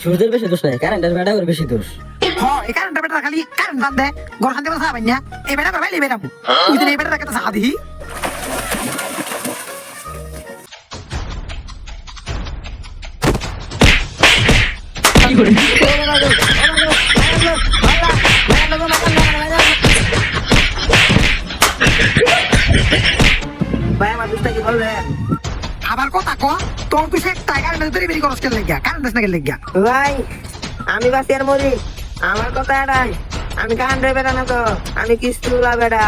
সূর্যের বেশি দোষ নাই, কারেন্টের বেড়া বেশি দোষ। হ্যাঁ এই কারেন্টের বেটা খালি কারেন্ট টান দেয়, ঘর শান্তি করে সাহাবাই না। এই বেটা করে ভাইলি বেটা তুই এই বেটাটাকে তো সাহা দিহি। ভাই আমার দোষটা কি বলবেন? আবার কথা ক তোর তুই সে কারেন্টের তৈরি বেরি করস কে লেগা, কারেন্ট দেশ না কে লেগা। ভাই আমি বাসি আর মরি, আমার কথা এটাই, আমি কারেন্টের বেড়া না তো, আমি কিস্তুলা বেড়া।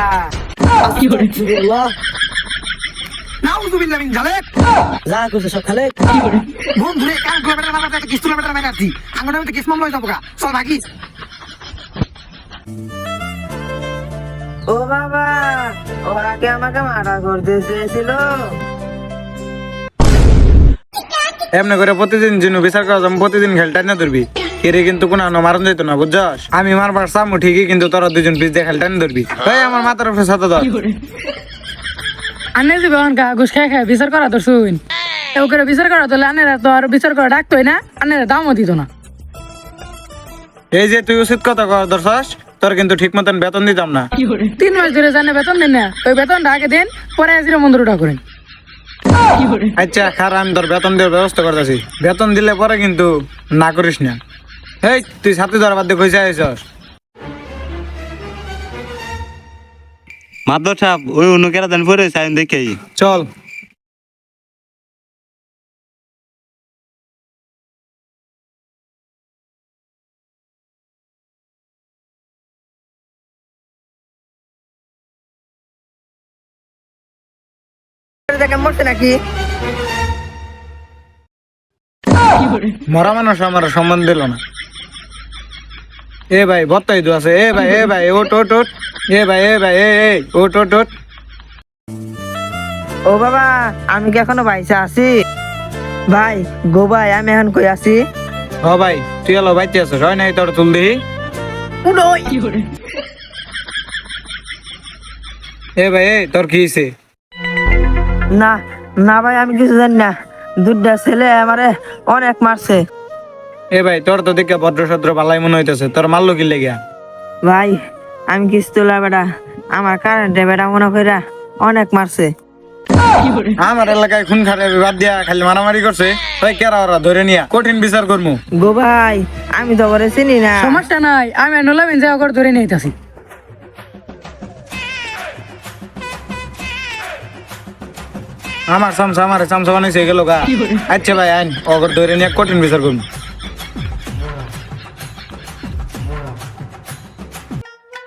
নাউযুবিল্লাহ মিন যালিক। যা করছে সব খালে। বন্ধু রে কারেন্ট বেটা না একটা কিস্তুলা বেটা মেরে আসছি, আঙ্গুর আমি তো কিস মামলা যাবো গা, চল ভাগিস। ও বাবা, ওরা কি আমাকে মারা করতে চেয়েছিল? এমনি করে প্রতিদিন জিনু বিচার করা যাবো, প্রতিদিন খেলটা না ধরবি কেরে কিন্তু কোনো মারণ যাইতো না বুঝছস। আমি মারবার চামু ঠিকই, কিন্তু তোরা দুজন পিস দিয়ে খেলটা না ধরবি। ভাই আমার মাথার উপরে ছাতা ধর। আনে যে বেহন ঘুষ খাই খাই বিচার করা তো শুন ওকে বিচার করা তো আনেরা তো আর বিচার করা ডাকতোই না, আনেরা দামও দিত না। এই যে তুই উচিত কথা কর ধরছস, তোর কিন্তু ঠিক মতন বেতন দিতাম না। 3 মাস ধরে জানে বেতন দেন না, ওই বেতনটা আগে দেন, পরে আজিরা মন্দিরটা করেন। আচ্ছা খারাপ, আমি তোর বেতন দেওয়ার ব্যবস্থা করতেছি। বেতন দিলে পরে কিন্তু না করিস না। এই তুই ছাত্রী ধরা বাদ দিয়ে কইসা আইসস। মাদর সাহেব ওই অন্য কেরা দেন পরে সাইন দেখেই চল মরছে নাকি? মরা মানুষ আমার সম্মান দিল না। এ ভাই বত্তাই দু আছে। এ ভাই ওট ওট ওট। এ ভাই ওট ওট ওট। ও বাবা, আমি কি এখনো বাইসা আছি? ভাই গো ভাই, আমি এখন কই আছি? ও ভাই তুই এলো বাইতে আছিস, হয় নাই তোর তুল দিহি। এ ভাই তোর কি হইছে? না না ভাই, আমি কিছু জানি না, দুধটা ছেলে আমারে অনেক মারছে। এ ভাই তোর তো দেখে ভদ্র সদ্র পালাই মনে হইতেছে, তোর মারলো কি লেগা? ভাই আমি কিস্তুলা বেটা, আমার কারেন্টে বেটা মনে কইরা অনেক মারছে। আমার এলাকায় খুন খারাপি বাদ দিয়া খালি মারামারি করছে। ভাই কেরা ওরা ধরে নিয়া কঠিন বিচার করমু। গো ভাই আমি তো করে চিনি না। সমস্যা নাই, আমি নোলাবিন যা করে ধরে নিতেছি। আমার চামচা বানাইছে গেল গা। আচ্ছা ভাই আইন ওগর ধরে নিয়া কঠিন বিচার করমু।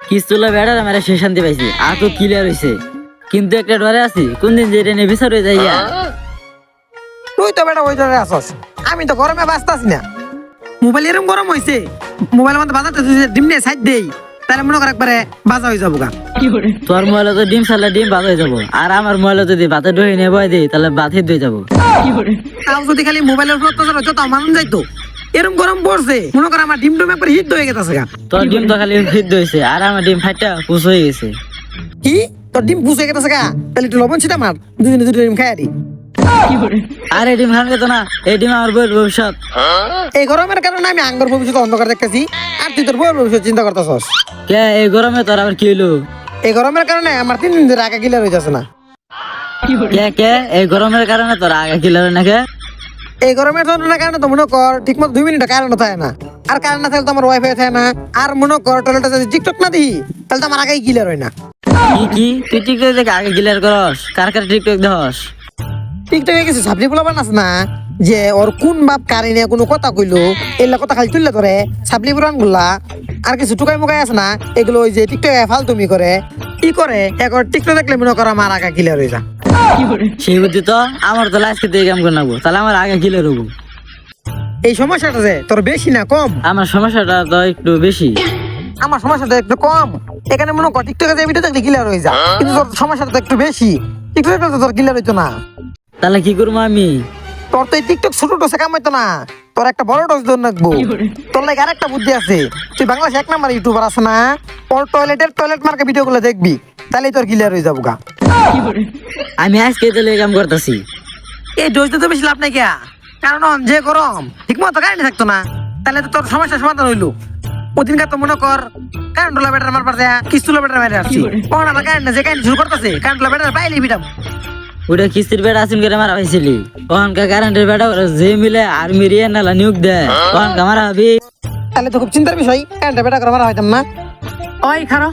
কিস্তুলা বেড়ার আমার সে শান্তি পাইছি, আর তো ক্লিয়ার হয়েছে, কিন্তু একটা ডরে আছি কোন দিন যে রেনে বিচার হয়ে যাইয়া। তুই তো বেটা ওই ধরে আসস, আমি তো গরমে বাঁচতাছি না। মোবাইল এরকম গরম হয়েছে, মোবাইল মধ্যে বাজাতে ডিম নিয়ে সাইড দেই, তাহলে মনে কর একবারে বাজা হয়ে যাবো গা। তোর মোবাইলে তো ডিম ছাড়লে ডিম ভাত হয়ে যাবো, আর আমার মোবাইলে যদি ভাতে ডয়ে নিয়ে বয় দিই তাহলে ভাত হিট হয়ে যাবো। তাও যদি খালি মোবাইলের উপর অত্যাচার হতো তাও মানুষ যাইতো। এরকম গরম পড়ছে, মনে কর আমার ডিম একবার হিট হয়ে গেছে গা। তোর ডিম তো খালি হিট হয়েছে, আর আমার ডিম ফাইটা পুষ হয়ে গেছে। কি তোর ডিম পুষে গেছে গা? তাহলে একটু লবণ ছিটা মার, দুদিনে দুটো ডিম খাই আরি। আর এই ডিম খান তো না, এই ডিম আমার বইয়ের ভবিষ্যৎ। এই গরমের কারণে আমি আঙ্গর ভবিষ্যৎ অন্ধকার দেখতেছি, আর তুই তোর বউয়ের ভবিষ্যৎ চিন্তা করতেছস। কে এই গরমে তোর আবার কি হইলো? এই গরমের কারণে আমার 3 দিন ধরে আগা ক্লিয়ার হয়ে যাচ্ছে না। কে এই গরমের কারণে তোর আগে কি লাগে নাকি? এই গরমের কারণে তো মনে কর ঠিক মতো 2 মিনিট কারেন্ট থাকে না, আর কারেন্ট না থাকলে তো আমার ওয়াইফাই থাকে না, আর মনে কর টয়লেটে যদি টিকটক না দিই তাহলে তো আমার আগেই ক্লিয়ার হয় না। কি তুই টিকটক দেখে আগে ক্লিয়ার করস? কার টিকটক দেখস? টিকটকে কিছু সাবলি বলা বানাস না, যে ওর কোন বাপ কারিনে কোনো কথা কইলো এগুলা কথা খালি তুললে ধরে সাবলি পুরান গুলা, আর কিছু টুকাই মুকাই আছে না, এগুলো ওই যে টিকটকে ফালতুমি করে কি করে, এখন টিকটক দেখলে মনে কর আমার আগা ক্লিয়ার হয়ে যা। সেই বুদ্ধি তো আমার তো লাইফ দিয়ে কাম করে নেবো, তাহলে আমার আগে ক্লিয়ার হবো। এই সমস্যাটা যে তোর বেশি না কম? আমার সমস্যাটা তো একটু বেশি। আমার সমস্যাটা একটু কম, এখানে মনে কর টিকটকে যে ভিডিও দেখলে ক্লিয়ার হয়ে যা, কিন্তু তোর সমস্যাটা তো একটু বেশি, টিকটক দেখলে তো তোর ক্লিয়ার হইতো না। তাহলে কি করবো আমি? তোর তো এই টিকটক ছোট ডোসে কাম হইতো না, তোর একটা বড় ডোজ দৌড় রাখবো। তোর লাগে আরেকটা বুদ্ধি আছে, তুই বাংলাদেশ 1 নাম্বার ইউটিউবার আছে না, ওর টয়লেট মার্কে ভিডিও গুলো দেখবি, তাহলে তোর ক্লিয়ার হয়ে যাবো গা। আমি আজকে তাহলে কাম করতেছি। এই ডোজ তো বেশি লাভ নাই কে, কারণ যে গরম ঠিক মতো কারেন্ট থাকতো না, তাহলে তো তোর সমস্যার সমাধান হইলো। ওদিনকার তো মনে কর কারেন্টলা বেটার মারবার যায় কিস্তুলা বেটার মারে আসছি, ওখানে আবার কারেন্ট যে কারেন্ট শুরু করতেছে কারেন্টলা বেটার পাইলে বিটাম। ওটা কিস্তির বেড়া আসিন করে মারা হয়েছিলি, ওখানকার কারেন্টের বেড়া যে মিলে আর্মির নালা নিয়োগ দেয় ওখানকার মারা হবি। তাহলে তো খুব চিন্তার বিষয়, কারেন্টটা বেটা করে মারা হইতাম না। ওই খারো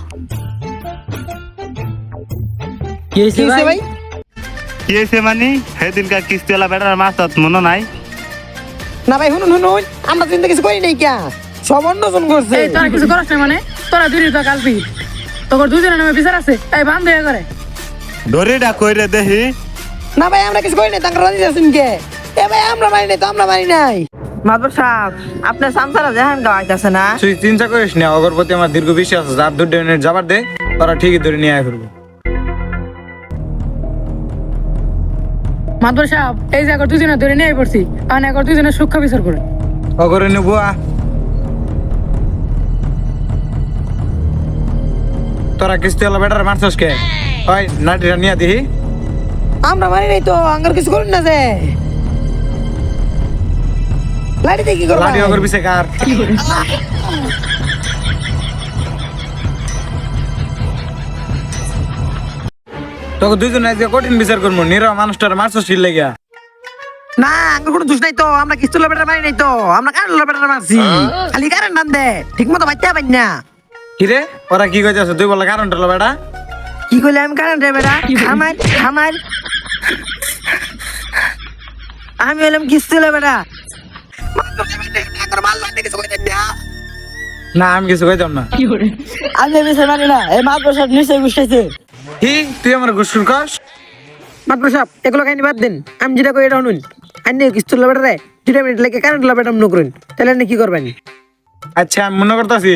কি হয়েছে কি হইছে ভাই? ভাই? কি হয়েছে মানে সেদিনকার কিস্তিওয়ালা বেটার মাছ মনে নাই? না ভাই শুনুন শুনুন, আমরা চিন্তা কিছু করি নাই কিয়া, সব অন্যজন করছে। এই তোরা কিছু করস না মানে? তোরা দুই তো কালপি, তোর দুজনের নামে বিচার আছে, এই বান দিয়ে করে। ধরেটা কইরে দেখি। না ভাই আমরা কিছু করি নাই, তাঙ্কা রাজি আছেন কে? এ ভাই আমরা মানি নাই তো, আমরা মানি নাই। মাদবর সাহেব আপনার সামসারা যেহান গাওয়াইতেছে না। তুই চিন্তা করিস না, অগরপতি আমার দীর্ঘ বিশ্বাস আছে, আর 2 মিনিট যাবার দে, তারা ঠিকই ধরে নিয়ে আয় করবো। মাদবর সাহেব এই যে এখন দুজনে ধরে নিয়ে পড়ছি, আর এখন দুজনে সুখ্যা বিচার করে। অগরে নেবো তোরা কিস্তি হলো বেটার মারছস কে? হয় নাটিটা নিয়ে দিহি। আমরা মানি নাই তো, আঙ্গার কিছু করেন না যে লাড়িতে কি করবা? লাঠি অগর পিছে কার? তোকে দুইজন আজকে কঠিন বিচার করবো, নিরহ মানুষটার মারছস কি লেগিয়া? না আঙ্গার কোনো দোষ নাই তো, আমরা কিস্তুলা বেটার মানি নাই তো, আমরা কারেন্টলা বেটার মারছি। খালি কারেন্ট টান দে, ঠিক মতো বাচ্চা পাই না। কিরে ওরা কি কইতাছে? তুই বলে কারণ হলো বেটা? কি করলে আমি কারেন্টের বেটা? আমার আমার আমি হলাম কিস্তুলা বেটা। না আমি কিছু কইতাম না। আমি বিচার মানি না, এই মাদবর সাহেব নিশ্চয়ই গুছাইছে। কি তুই আমার গুসুর কস? মাত্র সাহেব এগুলো কাহিনী বাদ দেন, আমি যেটা কই এটা শুনুন। আইনে কিস্তুলা বেটার রে 2 মিনিট লাগে কারেন্টলা বেটার মনে করেন, তাহলে আপনি কি করবেন? আচ্ছা আমি মনে করতেছি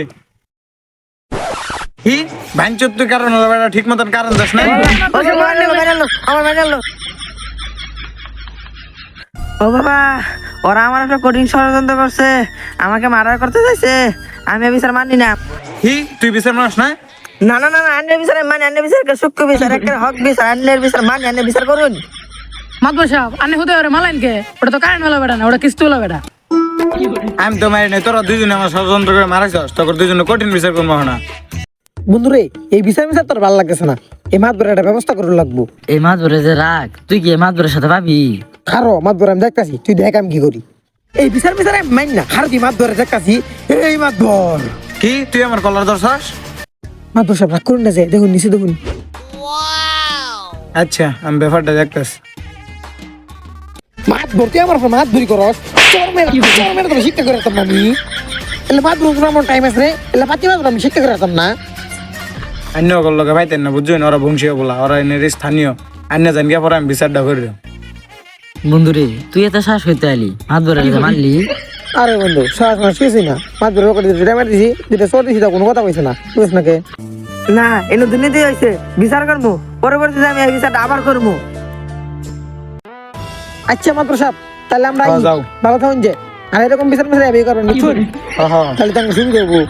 কি ভাঞ্চুর তুই কারণ হলো বেটা, ঠিক মতন কারণ দাস না। আমার মেডাল ও বাবা, ওরা আমার একটা কঠিন ষড়যন্ত্র করছে, আমাকে মার্ডার করতে চাইছে। আমি এই বিচার মানি না। কি তুই বিচার মানস না? না না না না, আন্নের বিচার আমি মানি, আন্নের বিচার একটা সূক্ষ্ম বিচার, একটা হক বিচার, আন্নের বিচার মানি, আন্নের বিচার করুন। মাদবর সাহেব আনে হতে পারে মালাইন কে, ওটা তো কারেন্ট হলো বেটা না, ওটা কিস্তি হলো বেটা। আমি তো মারি নাই, তোরা দুইজনে আমার ষড়যন্ত্র করে মারাইছস, তোর দুইজনে কঠিন বিচার করবো না। বন্ধুরে এই বিচার বিচার তোর ভালো লাগতেছে না, এই মাতবরের একটা ব্যবস্থা করে লাগবো। এই মাদবরে যে রাখ, তুই কি এই মাদবরের সাথে পাবি? খারো মাতবর আমি দেখতাছি, তুই দেখ আমি কি করি। এই বিচার বিচার আমি মানি না, খার দি মাতবরে দেখতাছি। এই মাতবর কি তুই আমার কলার ধরছস? মাতবর সব রাগ করুন না যে, দেখুন নিচে দেখুন। আচ্ছা আমি ব্যাপারটা দেখতেছি। মাতবর তুই আমার মাত ধরি করস, চোর মেরে তোর শিক্ষা করে রাখতাম না আমি। এলে মাতবর আমার টাইম আছে রে, এলে পাতি মাতবর আমি শিক্ষা করে রাখতাম না। অন্য অকল লোকে পাইতেন না, বুঝছো না? ওরা বংশীয় বলা, ওরা এনে স্থানীয় অন্য জান গিয়া পরে আমি বিচারটা করে। বন্ধুরে তুই এত শ্বাস হইতে আলি, মাদবরে মারলি। আরে বন্ধু শ্বাস মাস শুয়েছি না, মাতবর করে দুটা মেরে দিছি, দুটা চোর দিছি, তা কোনো কথা কইছে না, বুঝছ নাকি? না এনে দুর্নীতি হয়েছে, বিচার করবো, পরবর্তীতে আমি এই বিচারটা আবার করবো। আচ্ছা মাতবর সাহেব তাহলে আমরা যাও। ভালো থাকুন যে, আর এরকম বিচার বিচার করবেন বুঝছেন? হ্যাঁ তাহলে তো আমি সুবিধা হবো।